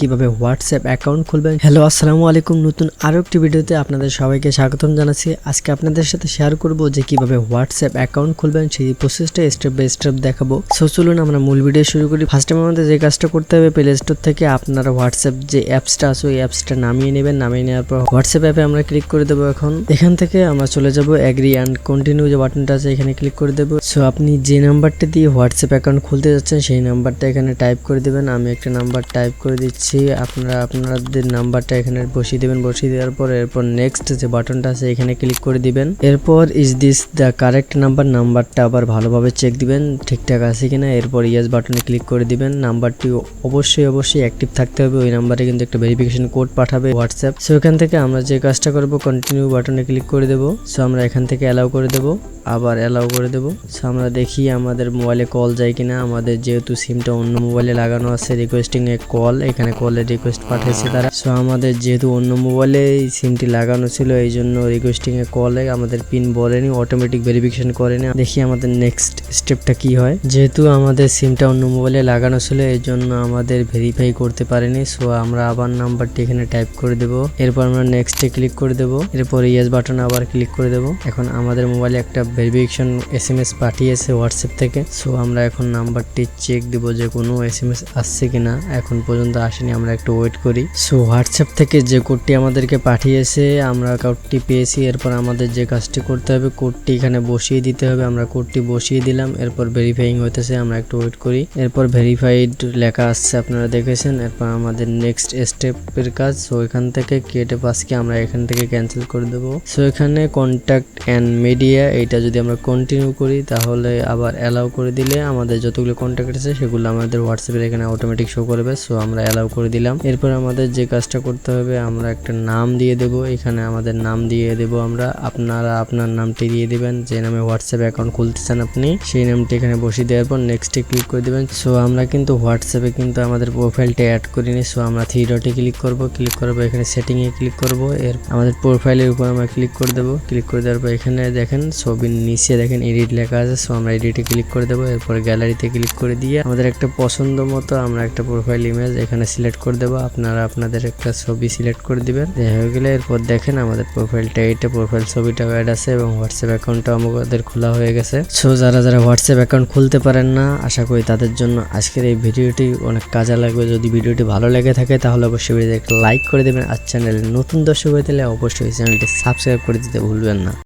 কিভাবে WhatsApp account খুলবেন। Hello, আসসালামু আলাইকুম। নতুন আরো একটি ভিডিওতে আপনাদের সবাইকে স্বাগতম জানাচ্ছি। আজকে আপনাদের সাথে শেয়ার করব যে কিভাবে হোয়াটসঅ্যাপ অ্যাকাউন্ট খুলবেন, সেই প্রসেসটা স্টেপ বাই স্টেপ দেখাবো। সো চলুন আমরা মূল ভিডিও শুরু করি। ফার্স্ট টাইম আমাদের যে কাজটা করতে হবে, প্লে স্টোর থেকে আপনারা হোয়াটসঅ্যাপ যে অ্যাপসটা আছে ওই অ্যাপসটা নামিয়ে নেবেন। নামিয়ে নেওয়ার পর হোয়াটসঅ্যাপ অ্যাপে আমরা ক্লিক করে দেবো। এখন এখান থেকে আমরা চলে যাব এগ্রি অ্যান্ড কন্টিনিউ যে বাটনটা আছে এখানে ক্লিক করে দেবো। সো আপনি যে নাম্বারটা দিয়ে হোয়াটসঅ্যাপ অ্যাকাউন্ট খুলতে যাচ্ছেন সেই নাম্বারটা এখানে টাইপ করে দেবেন। আমি একটা নাম্বার টাইপ করে দিচ্ছি, আপনারা আপনাদের নাম্বারটা এখানে বসিয়ে দেবেন। বসিয়ে দেওয়ার পর এরপর নেক্সট যে বাটনটা আছে এখানে ক্লিক করে দিবেন। এরপর ইজ দিস দ্য কারেক্ট নাম্বারটা আবার ভালোভাবে চেক দিবেন ঠিকঠাক আছে কিনা। এরপর ইয়েস বাটনে ক্লিক করে দিবেন। নাম্বারটি অবশ্যই অ্যাক্টিভ থাকতে হবে। ওই নাম্বারে কিন্তু একটা ভেরিফিকেশন কোড পাঠাবে হোয়াটসঅ্যাপ। সো এখান থেকে আমরা যে কাজটা করব, কন্টিনিউ বাটনে ক্লিক করে দেবো। সো আমরা এখান থেকে অ্যালাউ করে দেবো, আবার অ্যালাউ করে দেবো। সো আমরা দেখি আমাদের মোবাইলে কল যায় কিনা। আমাদের যেহেতু সিমটা অন্য মোবাইলে লাগানো আছে, রিকোয়েস্টিং এ কল, এখানে কলের রিকোয়েস্ট পাঠিয়েছে তারা। সো আমাদের যেহেতু অন্য মোবাইলে সিমটি লাগানো ছিল এই জন্য রিকোয়েস্টিং এ কলে আমাদের পিন বলেনি, অটোমেটিক ভেরিফিকেশন করেনি। দেখি আমাদের নেক্সট স্টেপটা কি হয়। যেহেতু আমাদের সিমটা অন্য মোবাইলে লাগানো ছিল এই জন্য আমাদের ভেরিফাই করতে পারেনি। সো আমরা আবার নাম্বারটি এখানে টাইপ করে দেবো। এরপর আমরা নেক্সটে ক্লিক করে দেবো। এরপর ইয়েস বাটন আবার ক্লিক করে দেবো। এখন আমাদের মোবাইলে একটা ভেরিফিকেশন SMS পাঠিয়েছে হোয়াটসঅ্যাপ থেকে। সো আমরা এখন নাম্বারটি চেক দিব যে কোনো SMS আসছে কিনা। এখন পর্যন্ত আসেনি, আমরা একটু ওয়েট করি। সো হোয়াটসঅ্যাপ থেকে যে কোডটি আমাদেরকে পাঠিয়েছে আমরা কোডটি পেয়েছি। এরপর আমাদের যে কাজটি করতে হবে, কোডটি এখানে বসিয়ে দিতে হবে। আমরা কোডটি বসিয়ে দিলাম। এরপর ভেরিফাইং হইতেছে, আমরা একটু ওয়েট করি। এরপর ভেরিফাইড লেখা আসছে, আপনারা দেখেছেন। এরপর আমাদের নেক্সট স্টেপের কাজ। সো এখান থেকে কেটে পাসকে আমরা এখান থেকে ক্যান্সেল করে দেবো। সো এখানে কন্ট্যাক্ট অ্যান্ড মিডিয়া এইটা যদি আমরা কন্টিনিউ করি তাহলে আবার অ্যালাউ করে দিলে আমাদের যতগুলো কন্ট্যাক্ট আছে সেগুলো আমাদের হোয়াটসঅ্যাপের এখানে অটোমেটিক শো করবে। সো আমরা অ্যালাউ করে দিলাম। এরপর আমাদের যে কাজটা করতে হবে, আমরা একটা নাম দিয়ে দেব। এখানে আমাদের নাম দিয়ে দেব আমরা। আপনারা আপনার নামটি দিয়ে দিবেন, যে নামে হোয়াটসঅ্যাপ অ্যাকাউন্ট খুলতে চান আপনি সেই নামটি এখানে বসিয়ে দেওয়ার পর নেক্সটে ক্লিক করে দিবেন। সো আমরা কিন্তু হোয়াটসঅ্যাপে কিন্তু আমাদের প্রোফাইলটা অ্যাড করিনি। সো আমরা থ্রি ডটে ক্লিক করব। ক্লিক করবো এখানে সেটিংয়ে ক্লিক করব। এর আমাদের প্রোফাইলের উপর আমরা ক্লিক করে দেবো। ক্লিক করে দেওয়ার পর এখানে দেখেন ছবির নিচে দেখেন এডিট লেখা আছে। সো আমরা এডিটে ক্লিক করে দেবো। এরপর গ্যালারিতে ক্লিক করে দিয়ে আমাদের একটা পছন্দ মতো আমরা একটা প্রোফাইল ইমেজ এখানে সিলেক্ট করে দেবো। আপনারা আপনাদের একটা ছবি সিলেক্ট করে দিবেন। হয়ে গেলে এরপর দেখেন আমাদের প্রোফাইলটা এইটা, প্রোফাইল ছবিটা অ্যাড আছে এবং হোয়াটসঅ্যাপ অ্যাকাউন্টটা আমাদের খোলা হয়ে গেছে। সো যারা হোয়াটসঅ্যাপ অ্যাকাউন্ট খুলতে পারেন না, আশা করি তাদের জন্য আজকের এই ভিডিওটি অনেক কাজে লাগবে। যদি ভিডিওটি ভালো লেগে থাকে তাহলে অবশ্যই ভিডিওতে একটা লাইক করে দেবেন। আর চ্যানেলে নতুন দর্শক হয়ে থাকলে অবশ্যই চ্যানেলটি সাবস্ক্রাইব করে দিতে ভুলবেন না।